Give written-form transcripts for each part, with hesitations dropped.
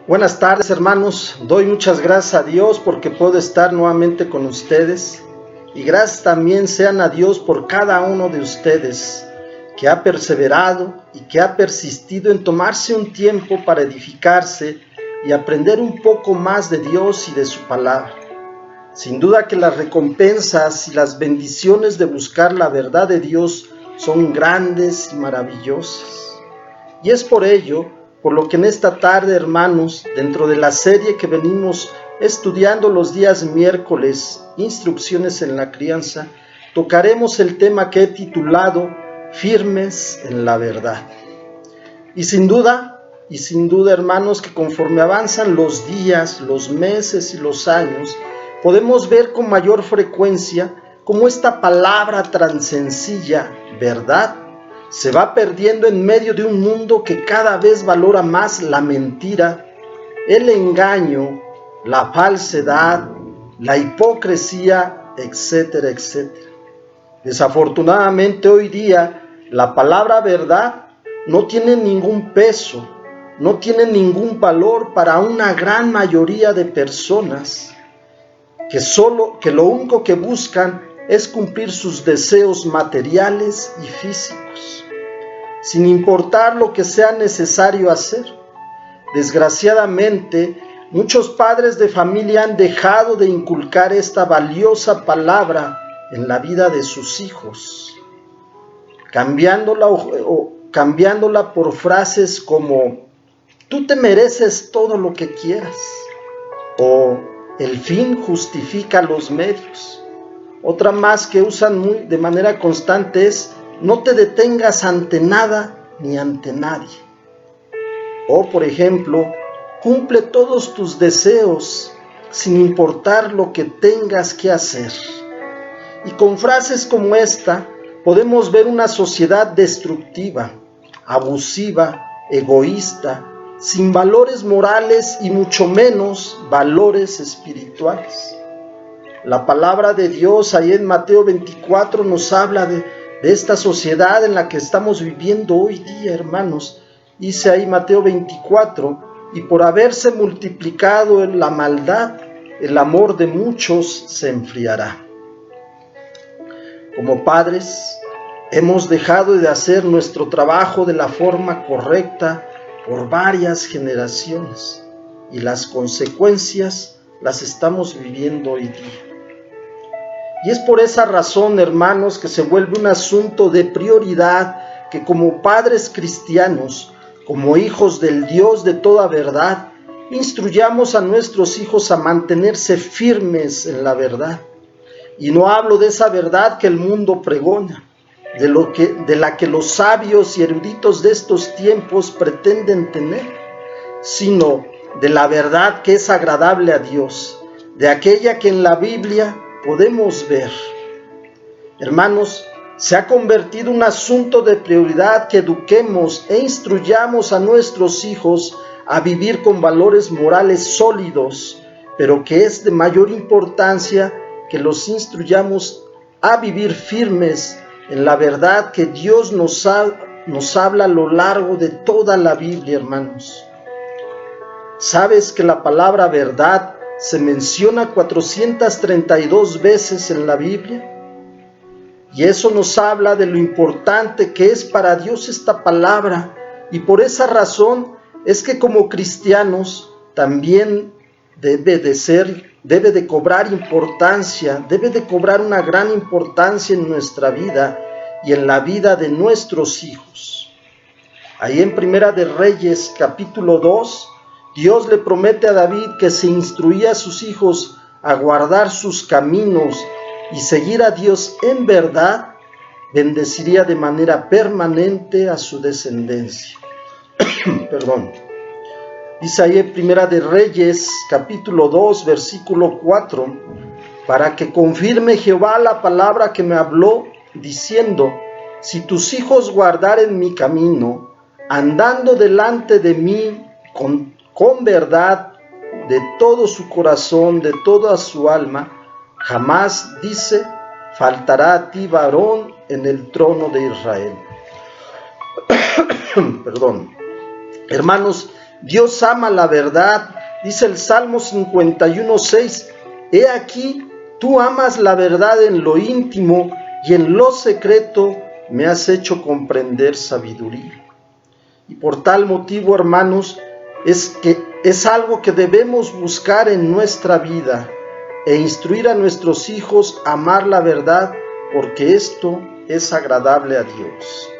Buenas tardes, hermanos. Doy muchas gracias a Dios porque puedo estar nuevamente con ustedes, y gracias también sean a Dios por cada uno de ustedes que ha perseverado y que ha persistido en tomarse un tiempo para edificarse y aprender un poco más de Dios y de su palabra. Sin duda que las recompensas y las bendiciones de buscar la verdad de Dios son grandes y maravillosas. Y es por ello por lo que en esta tarde, hermanos, dentro de la serie que venimos estudiando los días miércoles, Instrucciones en la Crianza, tocaremos el tema que he titulado Firmes en la Verdad. Y sin duda, hermanos, que conforme avanzan los días, los meses y los años, podemos ver con mayor frecuencia cómo esta palabra tan sencilla, verdad, se va perdiendo en medio de un mundo que cada vez valora más la mentira, el engaño, la falsedad, la hipocresía, etcétera, etcétera. Desafortunadamente hoy día la palabra verdad no tiene ningún peso, no tiene ningún valor para una gran mayoría de personas que lo único que buscan es cumplir sus deseos materiales y físicos, sin importar lo que sea necesario hacer. Desgraciadamente, muchos padres de familia han dejado de inculcar esta valiosa palabra en la vida de sus hijos, cambiándola por frases como "tú te mereces todo lo que quieras" o "el fin justifica los medios". Otra más que usan de manera constante es "no te detengas ante nada ni ante nadie". O, por ejemplo, "cumple todos tus deseos sin importar lo que tengas que hacer". Y con frases como esta podemos ver una sociedad destructiva, abusiva, egoísta, sin valores morales y mucho menos valores espirituales. La palabra de Dios ahí en Mateo 24 nos habla de esta sociedad en la que estamos viviendo hoy día, hermanos. Dice ahí Mateo 24, "y por haberse multiplicado en la maldad, el amor de muchos se enfriará". Como padres, hemos dejado de hacer nuestro trabajo de la forma correcta por varias generaciones, y las consecuencias las estamos viviendo hoy día. Y es por esa razón, hermanos, que se vuelve un asunto de prioridad que como padres cristianos, como hijos del Dios de toda verdad, instruyamos a nuestros hijos a mantenerse firmes en la verdad. Y no hablo de esa verdad que el mundo pregona, de la que los sabios y eruditos de estos tiempos pretenden tener, sino de la verdad que es agradable a Dios, de aquella que en la Biblia podemos ver. Hermanos, se ha convertido en un asunto de prioridad que eduquemos e instruyamos a nuestros hijos a vivir con valores morales sólidos, pero que es de mayor importancia que los instruyamos a vivir firmes en la verdad que Dios nos habla a lo largo de toda la Biblia, hermanos. ¿Sabes que la palabra verdad se menciona 432 veces en la Biblia? Y eso nos habla de lo importante que es para Dios esta palabra, y por esa razón es que como cristianos también debe de cobrar importancia, debe de cobrar una gran importancia en nuestra vida y en la vida de nuestros hijos. Ahí en Primera de Reyes, capítulo 2, Dios le promete a David que si instruía a sus hijos a guardar sus caminos y seguir a Dios en verdad, bendeciría de manera permanente a su descendencia. Perdón. Dice ahí en Primera de Reyes, capítulo 2, versículo 4, "para que confirme Jehová la palabra que me habló, diciendo, si tus hijos guardaren mi camino, andando delante de mí con verdad, de todo su corazón, de toda su alma, jamás", dice, "faltará a ti varón en el trono de Israel". Perdón. Hermanos, Dios ama la verdad. Dice el Salmo 51:6, he aquí, tú amas la verdad en lo íntimo y en lo secreto me has hecho comprender sabiduría. Y por tal motivo, hermanos, es algo que debemos buscar en nuestra vida e instruir a nuestros hijos a amar la verdad, porque esto es agradable a Dios.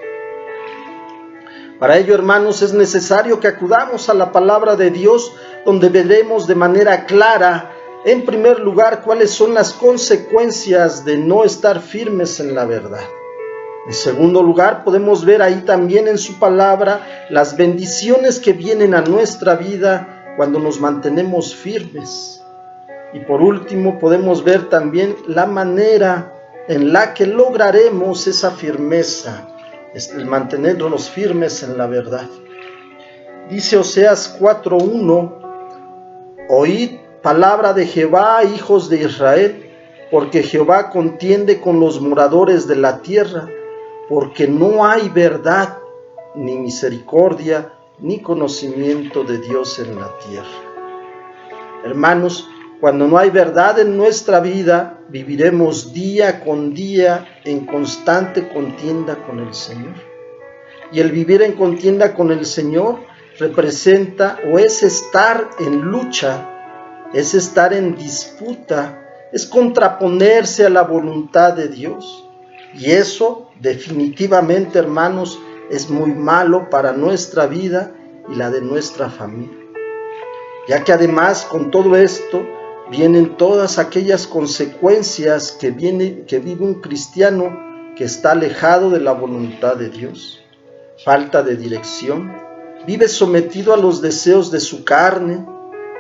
Para ello, hermanos, es necesario que acudamos a la palabra de Dios, donde veremos de manera clara, en primer lugar, cuáles son las consecuencias de no estar firmes en la verdad. En segundo lugar, podemos ver ahí también en su palabra las bendiciones que vienen a nuestra vida cuando nos mantenemos firmes. Y por último, podemos ver también la manera en la que lograremos esa firmeza, el mantenernos firmes en la verdad. Dice Oseas 4:1, oíd palabra de Jehová, hijos de Israel, porque Jehová contiende con los moradores de la tierra, porque no hay verdad, ni misericordia, ni conocimiento de Dios en la tierra. Hermanos, cuando no hay verdad en nuestra vida, viviremos día con día en constante contienda con el Señor. Y el vivir en contienda con el Señor representa o es estar en lucha, es estar en disputa, es contraponerse a la voluntad de Dios. Y eso definitivamente, hermanos, es muy malo para nuestra vida y la de nuestra familia. Ya que además con todo esto vienen todas aquellas consecuencias que vive un cristiano que está alejado de la voluntad de Dios. Falta de dirección, vive sometido a los deseos de su carne,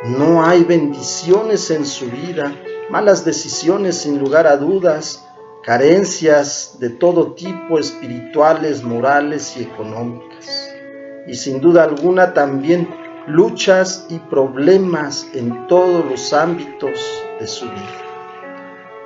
no hay bendiciones en su vida, malas decisiones sin lugar a dudas, carencias de todo tipo, espirituales, morales y económicas. Y sin duda alguna también luchas y problemas en todos los ámbitos de su vida.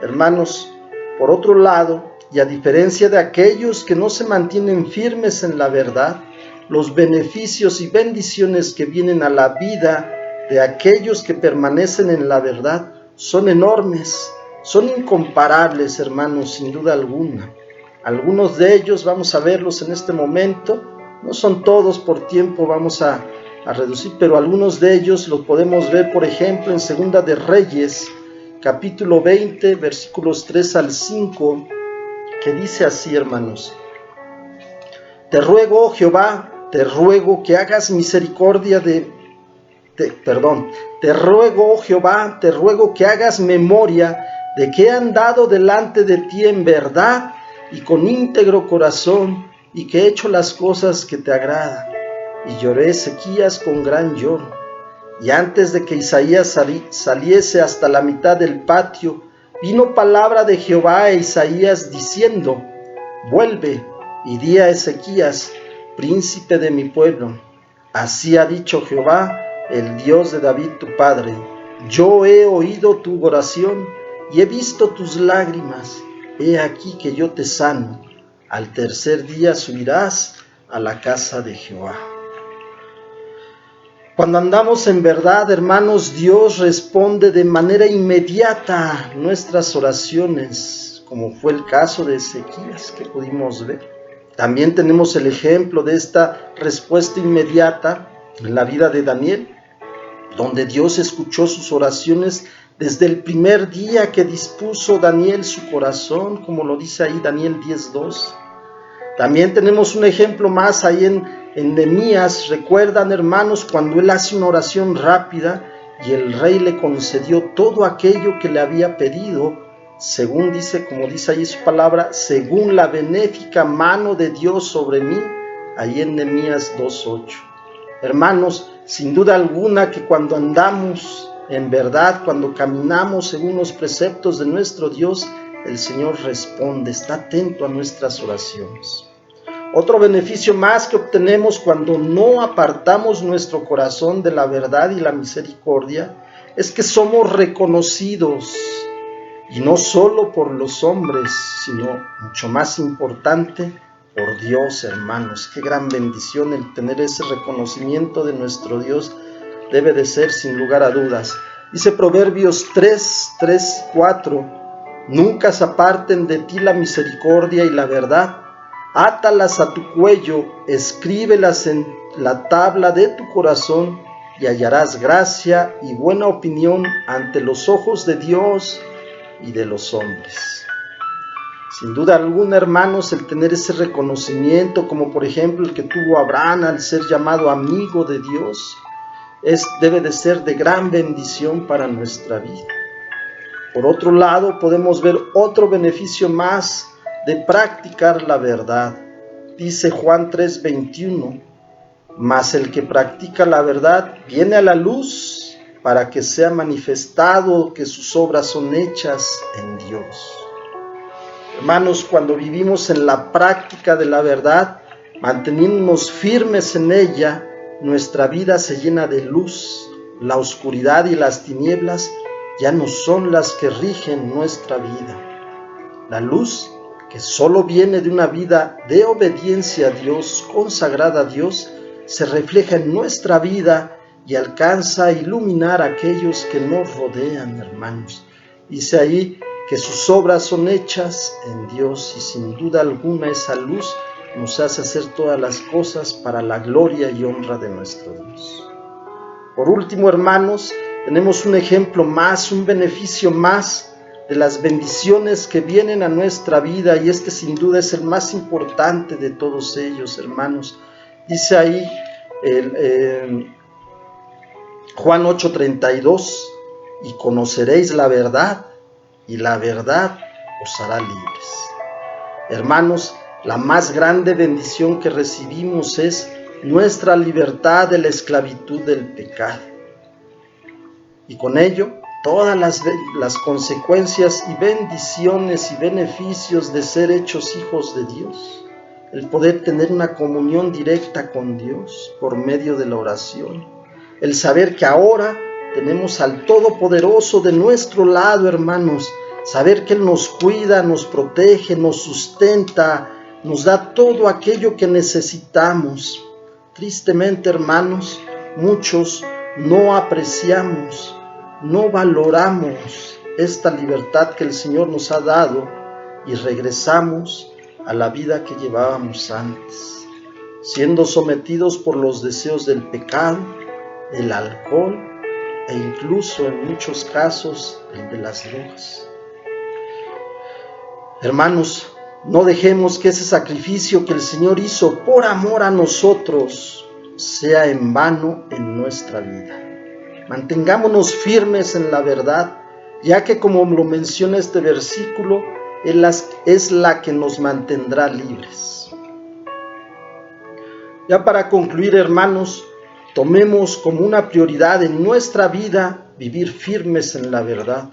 Hermanos, por otro lado, y a diferencia de aquellos que no se mantienen firmes en la verdad, los beneficios y bendiciones que vienen a la vida de aquellos que permanecen en la verdad son enormes, son incomparables, hermanos, sin duda alguna. Algunos de ellos vamos a verlos en este momento, no son todos, por tiempo vamos a reducir, pero algunos de ellos los podemos ver, por ejemplo, en Segunda de Reyes, capítulo 20, versículos 3 al 5, que dice así, hermanos: te ruego, oh Jehová, te ruego que hagas misericordia te ruego, oh Jehová, te ruego que hagas memoria de que he andado delante de ti en verdad y con íntegro corazón, y que he hecho las cosas que te agradan. Y lloré Ezequías con gran lloro. Y antes de que Isaías saliese hasta la mitad del patio, vino palabra de Jehová a Isaías diciendo: vuelve y di a Ezequías, príncipe de mi pueblo, así ha dicho Jehová, el Dios de David tu padre: yo he oído tu oración y he visto tus lágrimas. He aquí que yo te sano. Al tercer día subirás a la casa de Jehová. Cuando andamos en verdad, hermanos, Dios responde de manera inmediata nuestras oraciones, como fue el caso de Ezequías que pudimos ver. También tenemos el ejemplo de esta respuesta inmediata en la vida de Daniel, donde Dios escuchó sus oraciones desde el primer día que dispuso Daniel su corazón, como lo dice ahí Daniel 10:2. También tenemos un ejemplo más ahí en Nehemías. Recuerdan, hermanos, cuando él hace una oración rápida y el rey le concedió todo aquello que le había pedido, según dice, como dice ahí su palabra, según la benéfica mano de Dios sobre mí, ahí en Nehemías 2:8. Hermanos, sin duda alguna que cuando andamos en verdad, cuando caminamos según los preceptos de nuestro Dios, el Señor responde, está atento a nuestras oraciones. Otro beneficio más que obtenemos cuando no apartamos nuestro corazón de la verdad y la misericordia es que somos reconocidos, y no solo por los hombres, sino mucho más importante, por Dios, hermanos. Qué gran bendición el tener ese reconocimiento de nuestro Dios. Debe de ser sin lugar a dudas. Dice Proverbios 4: nunca se aparten de ti la misericordia y la verdad. Átalas a tu cuello, escríbelas en la tabla de tu corazón, y hallarás gracia y buena opinión ante los ojos de Dios y de los hombres. Sin duda alguna, hermanos, el tener ese reconocimiento, como por ejemplo el que tuvo Abraham al ser llamado amigo de Dios, debe de ser de gran bendición para nuestra vida. Por otro lado, podemos ver otro beneficio más de practicar la verdad. Dice Juan 3:21, mas el que practica la verdad viene a la luz para que sea manifestado que sus obras son hechas en Dios. Hermanos, cuando vivimos en la práctica de la verdad, manteniéndonos firmes en ella, nuestra vida se llena de luz. La oscuridad y las tinieblas ya no son las que rigen nuestra vida. La luz, que solo viene de una vida de obediencia a Dios, consagrada a Dios, se refleja en nuestra vida y alcanza a iluminar a aquellos que nos rodean, hermanos. Dice ahí que sus obras son hechas en Dios, y sin duda alguna esa luz nos hace hacer todas las cosas para la gloria y honra de nuestro Dios. Por último, hermanos, tenemos un ejemplo más, un beneficio más de las bendiciones que vienen a nuestra vida, y este sin duda es el más importante de todos ellos, hermanos. Dice ahí Juan 8:32, y conoceréis la verdad, y la verdad os hará libres. Hermanos, la más grande bendición que recibimos es nuestra libertad de la esclavitud del pecado. Y con ello, todas las consecuencias y bendiciones y beneficios de ser hechos hijos de Dios. El poder tener una comunión directa con Dios por medio de la oración. El saber que ahora tenemos al Todopoderoso de nuestro lado, hermanos. Saber que Él nos cuida, nos protege, nos sustenta, nos da todo aquello que necesitamos. Tristemente, hermanos, muchos no apreciamos, no valoramos esta libertad que el Señor nos ha dado, y regresamos a la vida que llevábamos antes, siendo sometidos por los deseos del pecado, el alcohol e incluso en muchos casos el de las drogas. Hermanos, no dejemos que ese sacrificio que el Señor hizo por amor a nosotros sea en vano en nuestra vida. Mantengámonos firmes en la verdad, ya que, como lo menciona este versículo, es la que nos mantendrá libres. Ya para concluir, hermanos, tomemos como una prioridad en nuestra vida vivir firmes en la verdad,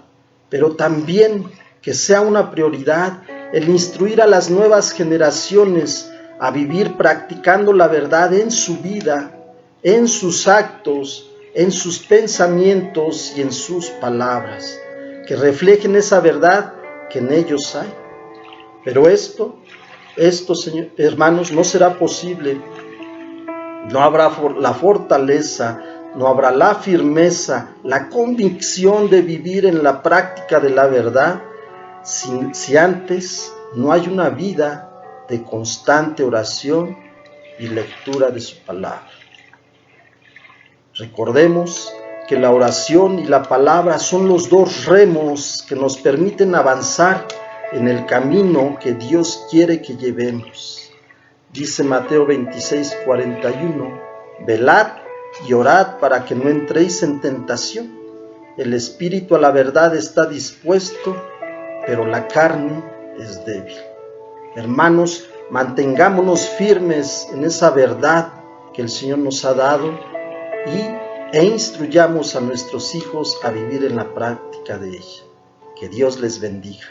pero también que sea una prioridad el instruir a las nuevas generaciones a vivir practicando la verdad en su vida, en sus actos, en sus pensamientos y en sus palabras, que reflejen esa verdad que en ellos hay. Pero esto, hermanos, no será posible. No habrá la fortaleza, no habrá la firmeza, la convicción de vivir en la práctica de la verdad si antes no hay una vida de constante oración y lectura de su palabra. Recordemos que la oración y la palabra son los dos remos que nos permiten avanzar en el camino que Dios quiere que llevemos. Dice Mateo 26:41, velad y orad para que no entréis en tentación. El espíritu a la verdad está dispuesto, pero la carne es débil. Hermanos, mantengámonos firmes en esa verdad que el Señor nos ha dado e instruyamos a nuestros hijos a vivir en la práctica de ella. Que Dios les bendiga.